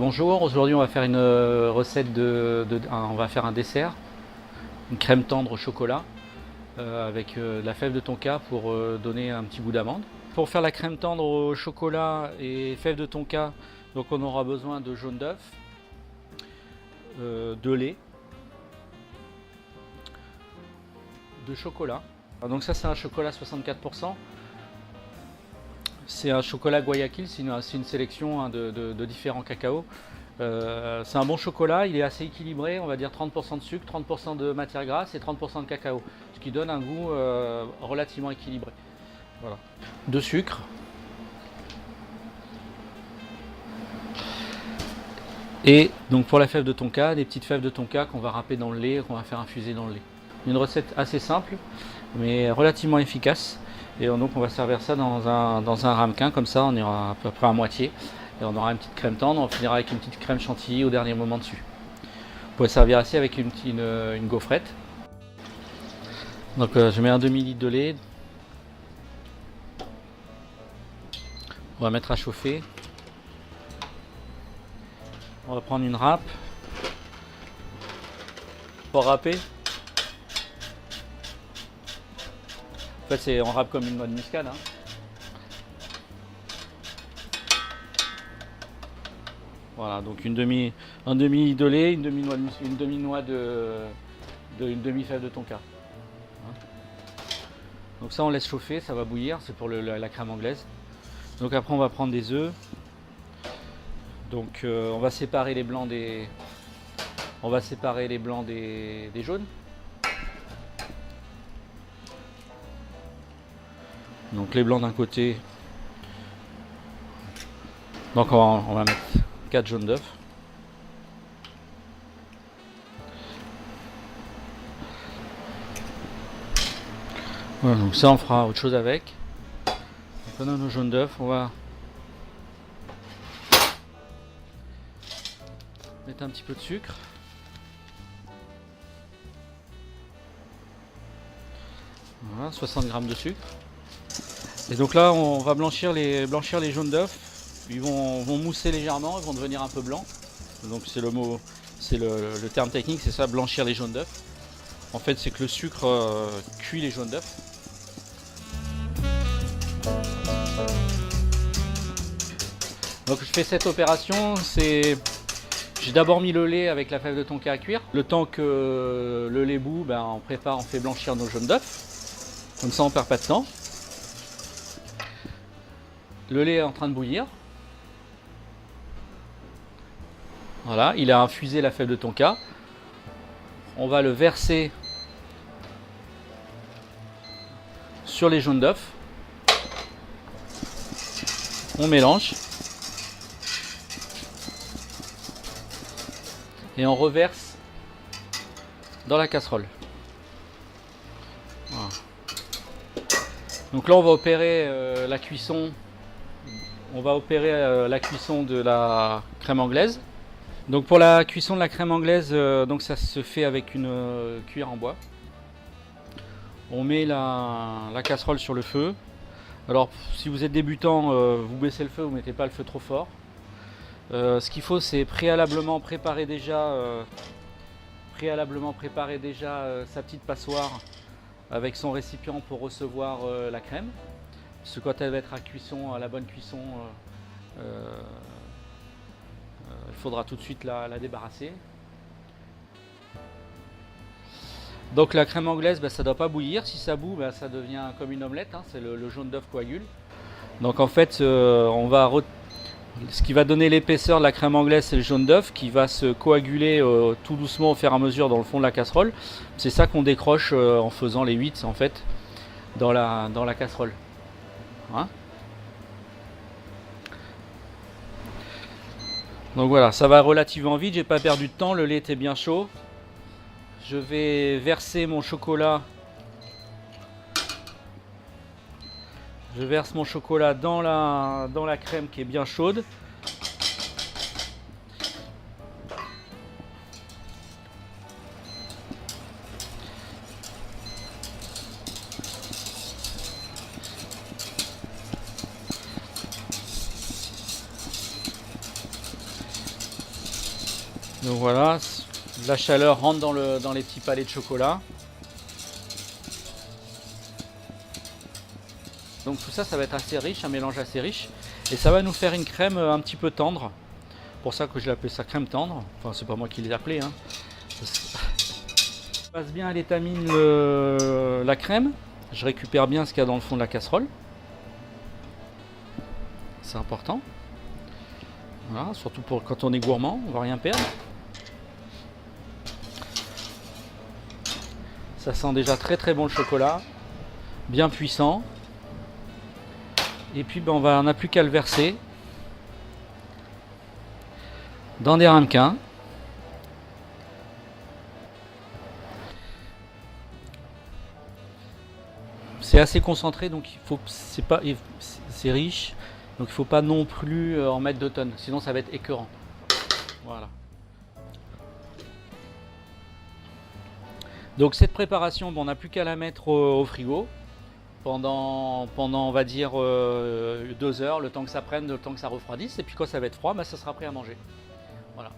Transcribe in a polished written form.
Bonjour, aujourd'hui on va faire une recette on va faire un dessert, une crème tendre au chocolat avec de la fève de tonka pour donner un petit goût d'amande. Pour faire la crème tendre au chocolat et fève de tonka, donc on aura besoin de jaune d'œuf, de lait, de chocolat. Donc ça c'est un chocolat 64%. C'est un chocolat Guayaquil, c'est une sélection de différents cacao. C'est un bon chocolat, il est assez équilibré, on va dire 30% de sucre, 30% de matière grasse et 30% de cacao, ce qui donne un goût relativement équilibré. Voilà. De sucre. Et donc pour la fève de tonka, des petites fèves de tonka qu'on va râper dans le lait, qu'on va faire infuser dans le lait. Une recette assez simple, mais relativement efficace. Et donc on va servir ça dans un ramequin, comme ça on ira à peu près à moitié. Et on aura une petite crème tendre, on finira avec une petite crème chantilly au dernier moment dessus. Vous pouvez servir ainsi avec une gaufrette. Donc je mets un demi-litre de lait. On va mettre à chauffer. On va prendre une râpe. Pour râper. En fait, on râpe comme une noix de muscade. Hein. Voilà, donc un demi de lait, une demi-noix une demi-fève de tonka. Hein. Donc ça, on laisse chauffer, ça va bouillir, c'est pour la crème anglaise. Donc après, on va prendre des œufs. Donc on va séparer les blancs des jaunes. Donc les blancs d'un côté. Donc on va mettre 4 jaunes d'œufs. Voilà, donc ça on fera autre chose avec. Donc on a nos jaunes d'œufs, on va mettre un petit peu de sucre. Voilà, 60 g de sucre. Et donc là on va blanchir les jaunes d'œufs. Ils vont mousser légèrement, ils vont devenir un peu blancs. Donc c'est le terme technique, c'est ça, blanchir les jaunes d'œufs. En fait, c'est que le sucre cuit les jaunes d'œufs. Donc je fais cette opération, j'ai d'abord mis le lait avec la fève de tonka à cuire. Le temps que le lait bout, on fait blanchir nos jaunes d'œufs. Comme ça, on perd pas de temps. Le lait est en train de bouillir. Voilà, il a infusé la fève de tonka. On va le verser sur les jaunes d'œufs. On mélange. Et on reverse dans la casserole. Voilà. Donc là, on va opérer la cuisson. On va opérer la cuisson de la crème anglaise. Donc pour la cuisson de la crème anglaise, donc ça se fait avec une cuillère en bois. On met la casserole sur le feu. Alors si vous êtes débutant, vous baissez le feu, vous ne mettez pas le feu trop fort. Ce qu'il faut, c'est préalablement préparer déjà sa petite passoire avec son récipient pour recevoir la crème. Parce que quand elle va être à la bonne cuisson, il faudra tout de suite la débarrasser. Donc la crème anglaise, ça ne doit pas bouillir. Si ça bout, ça devient comme une omelette. Hein, c'est le jaune d'œuf coagule. Donc en fait, ce qui va donner l'épaisseur de la crème anglaise, c'est le jaune d'œuf qui va se coaguler tout doucement au fur et à mesure dans le fond de la casserole. C'est ça qu'on décroche en faisant les 8 en fait dans la casserole. Hein? Donc voilà, ça va relativement vite, j'ai pas perdu de temps, le lait était bien chaud. Je vais verser mon chocolat. Je verse mon chocolat dans la crème qui est bien chaude. Donc voilà, la chaleur rentre dans les petits palets de chocolat. Donc tout ça, ça va être assez riche, un mélange assez riche. Et ça va nous faire une crème un petit peu tendre. Pour ça que je l'appelle ça crème tendre. Enfin, c'est pas moi qui l'ai appelé. Hein. Je passe bien à l'étamine la crème. Je récupère bien ce qu'il y a dans le fond de la casserole. C'est important. Voilà, surtout pour quand on est gourmand, on va rien perdre. Ça sent déjà très très bon le chocolat, bien puissant. Et puis ben, on n'a plus qu'à le verser dans des ramequins. C'est assez concentré, donc il faut, c'est riche, donc il ne faut pas non plus en mettre 2 tonnes, sinon ça va être écœurant. Voilà. Donc cette préparation, bon, on n'a plus qu'à la mettre au frigo pendant on va dire 2 heures, le temps que ça prenne, le temps que ça refroidisse, et puis quand ça va être froid, bah, ça sera prêt à manger. Voilà.